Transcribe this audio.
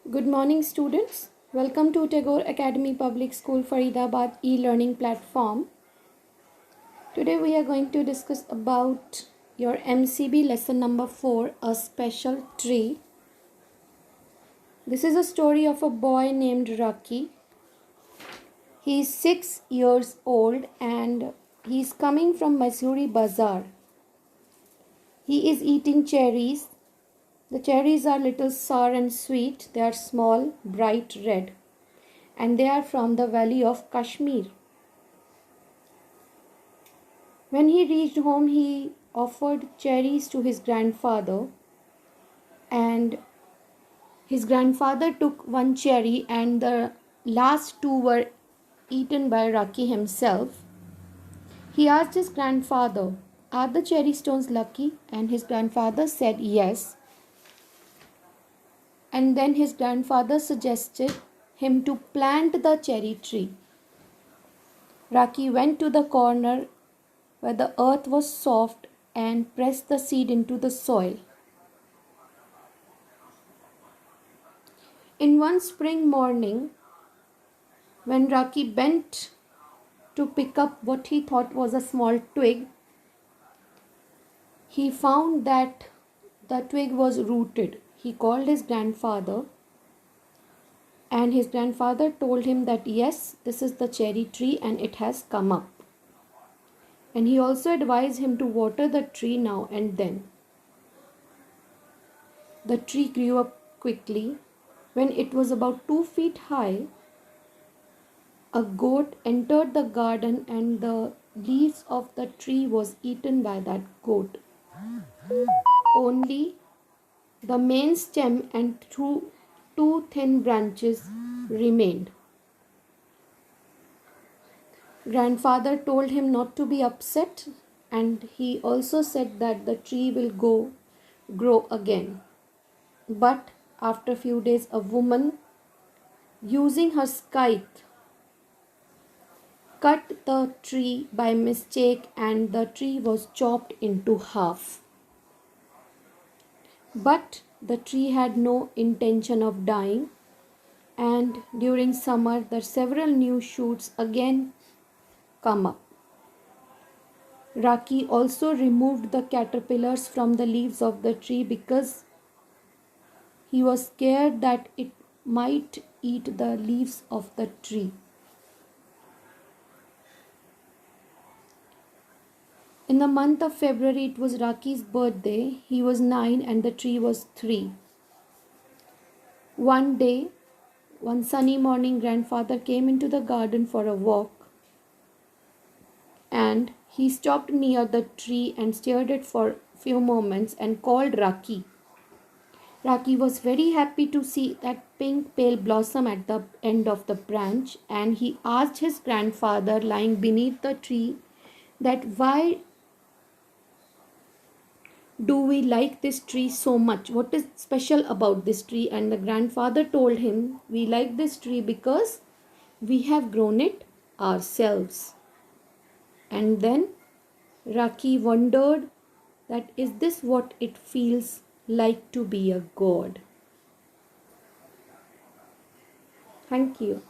Good morning, students. Welcome to Tagore Academy Public School Faridabad e-learning platform. Today we are going to discuss about your MCB lesson number 4, A Special Tree. This is a story of a boy named Rocky. He is 6 years old and he is coming from Missouri Bazaar. He is eating cherries. The cherries are little sour and sweet. They are small, bright red, and they are from the valley of Kashmir. When he reached home, he offered cherries to his grandfather, and his grandfather took one cherry, and the last two were eaten by Rocky himself. He asked his grandfather, "Are the cherry stones lucky?" And his grandfather said yes. And then his grandfather suggested him to plant the cherry tree. Rocky went to the corner where the earth was soft and pressed the seed into the soil. In one spring morning, when Rocky bent to pick up what he thought was a small twig, he found that the twig was rooted. He called his grandfather, and his grandfather told him that yes, this is the cherry tree and it has come up. And he also advised him to water the tree now and then. The tree grew up quickly. When it was about 2 feet high, a goat entered the garden and the leaves of the tree was eaten by that goat. Only the main stem and two thin branches remained. Grandfather told him not to be upset, and he also said that the tree will grow again. But after a few days, a woman, using her scythe, cut the tree by mistake and the tree was chopped into half. But the tree had no intention of dying, and during summer the several new shoots again come up. Rocky also removed the caterpillars from the leaves of the tree because he was scared that it might eat the leaves of the tree. In the month of February, it was Rocky's birthday. He was 9 and the tree was 3. One day, one sunny morning, grandfather came into the garden for a walk, and he stopped near the tree and stared at it for a few moments and called Rocky. Rocky was very happy to see that pink pale blossom at the end of the branch, and he asked his grandfather lying beneath the tree that why do we like this tree so much? What is special about this tree? And the grandfather told him, we like this tree because we have grown it ourselves. And then Rocky wondered that is this what it feels like to be a god? Thank you.